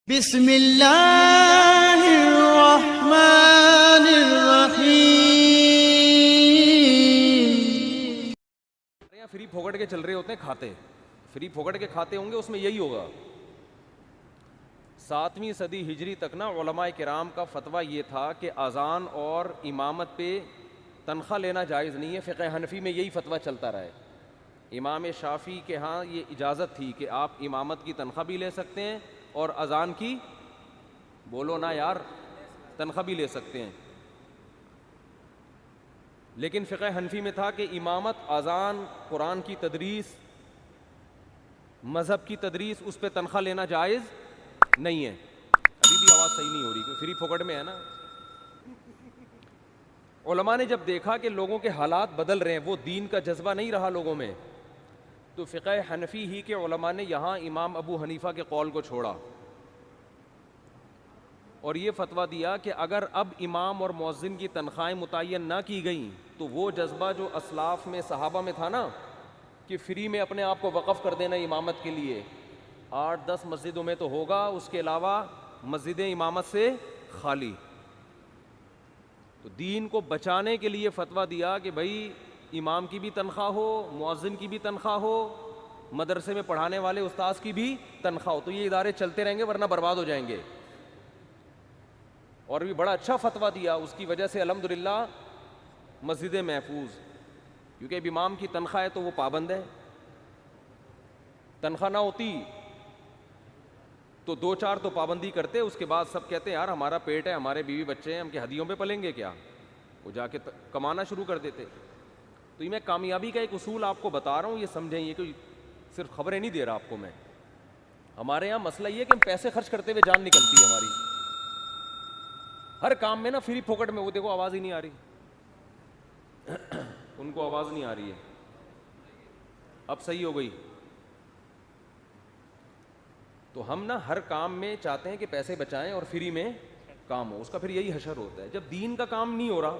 بسم اللہ الرحمن الرحیم۔ فری پھوکٹ کے چل رہے ہوتے ہیں کھاتے، فری پھوکٹ کے کھاتے ہوں گے، اس میں یہی ہوگا۔ 7ویں صدی ہجری تک نا علماء کرام کا فتویٰ یہ تھا کہ اذان اور امامت پہ تنخواہ لینا جائز نہیں ہے۔ فقہ حنفی میں یہی فتویٰ چلتا رہا ہے۔ امام شافعی کے ہاں یہ اجازت تھی کہ آپ امامت کی تنخواہ بھی لے سکتے ہیں اور اذان کی، بولو نا یار، تنخواہ بھی لے سکتے ہیں۔ لیکن فقہ حنفی میں تھا کہ امامت، اذان، قرآن کی تدریس، مذہب کی تدریس، اس پہ تنخواہ لینا جائز نہیں ہے۔ ابھی بھی آواز صحیح نہیں ہو رہی، فری پھوکٹ میں ہے نا۔ علماء نے جب دیکھا کہ لوگوں کے حالات بدل رہے ہیں، وہ دین کا جذبہ نہیں رہا لوگوں میں، تو فقہ حنفی ہی کے علماء نے یہاں امام ابو حنیفہ کے قول کو چھوڑا اور یہ فتویٰ دیا کہ اگر اب امام اور مؤذن کی تنخواہیں متعین نہ کی گئیں تو وہ جذبہ جو اسلاف میں، صحابہ میں تھا نا، کہ فری میں اپنے آپ کو وقف کر دینا امامت کے لیے، 8-10 مسجدوں میں تو ہوگا، اس کے علاوہ مسجدیں امامت سے خالی۔ تو دین کو بچانے کے لیے فتویٰ دیا کہ بھائی امام کی بھی تنخواہ ہو، مؤذن کی بھی تنخواہ ہو، مدرسے میں پڑھانے والے استاذ کی بھی تنخواہ ہو، تو یہ ادارے چلتے رہیں گے ورنہ برباد ہو جائیں گے۔ اور بھی بڑا اچھا فتویٰ دیا، اس کی وجہ سے الحمدللہ مسجدیں محفوظ، کیونکہ اب امام کی تنخواہ ہے تو وہ پابند ہے۔ تنخواہ نہ ہوتی تو 2-4 تو پابندی کرتے، اس کے بعد سب کہتے ہیں یار ہمارا پیٹ ہے، ہمارے بیوی بچے ہیں، ہم کے ہدیوں پہ پلیں گے کیا، وہ جا کے کمانا شروع کر دیتے۔ تو یہ میں کامیابی کا ایک اصول آپ کو بتا رہا ہوں، یہ سمجھیں، یہ کوئی صرف خبریں نہیں دے رہا آپ کو میں۔ ہمارے یہاں مسئلہ یہ ہے کہ ہم پیسے خرچ کرتے ہوئے جان نکلتی ہے ہماری، ہر کام میں نا فری پھوکٹ میں۔ وہ دیکھو آواز ہی نہیں آ رہی، ان کو آواز نہیں آ رہی ہے، اب صحیح ہو گئی۔ تو ہم نا ہر کام میں چاہتے ہیں کہ پیسے بچائیں اور فری میں کام ہو، اس کا پھر یہی حشر ہوتا ہے۔ جب دین کا کام نہیں ہو رہا،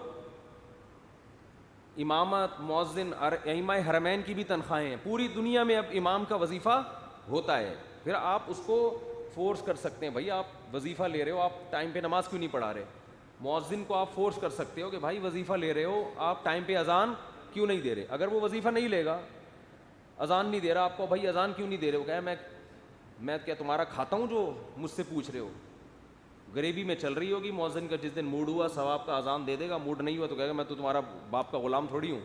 امامت، مؤذن، ائمہ حرمین کی بھی تنخواہیں ہیں، پوری دنیا میں اب امام کا وظیفہ ہوتا ہے، پھر آپ اس کو فورس کر سکتے ہیں، بھائی آپ وظیفہ لے رہے ہو، آپ ٹائم پہ نماز کیوں نہیں پڑھا رہے؟ مؤذن کو آپ فورس کر سکتے ہو کہ بھائی وظیفہ لے رہے ہو، آپ ٹائم پہ اذان کیوں نہیں دے رہے؟ اگر وہ وظیفہ نہیں لے گا، اذان نہیں دے رہا، آپ کو بھائی اذان کیوں نہیں دے رہے ہو، کہے میں کیا تمہارا کھاتا ہوں جو مجھ سے پوچھ رہے ہو؟ غریبی میں چل رہی ہوگی، مؤذن کا جس دن موڈ ہوا ثواب کا اذان دے دے گا، موڈ نہیں ہوا تو کہے گا میں تو تمہارا باپ کا غلام تھوڑی ہوں۔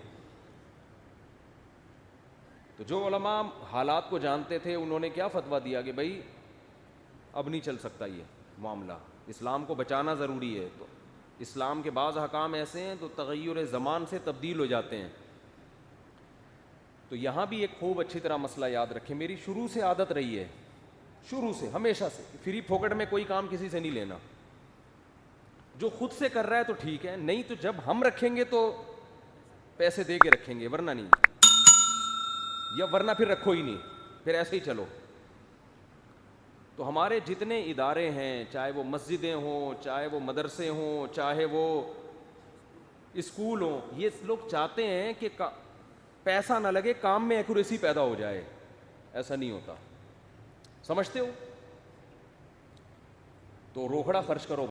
تو جو علماء حالات کو جانتے تھے، انہوں نے کیا فتویٰ دیا کہ بھائی اب نہیں چل سکتا یہ معاملہ، اسلام کو بچانا ضروری ہے۔ تو اسلام کے بعض احکام ایسے ہیں تو تغیر زمان سے تبدیل ہو جاتے ہیں۔ تو یہاں بھی ایک خوب اچھی طرح مسئلہ یاد رکھیں، میری شروع سے عادت رہی ہے، شروع سے، ہمیشہ سے، فری پھوکٹ میں کوئی کام کسی سے نہیں لینا۔ جو خود سے کر رہا ہے تو ٹھیک ہے، نہیں تو جب ہم رکھیں گے تو پیسے دے کے رکھیں گے، ورنہ نہیں، یا ورنہ پھر رکھو ہی نہیں، پھر ایسے ہی چلو۔ تو ہمارے جتنے ادارے ہیں، چاہے وہ مسجدیں ہوں، چاہے وہ مدرسے ہوں، چاہے وہ اسکول ہوں، یہ لوگ چاہتے ہیں کہ پیسہ نہ لگے، کام میں ایکوریسی پیدا ہو جائے۔ ایسا نہیں ہوتا، سمجھتے ہو؟ تو روکڑا خرچ کرو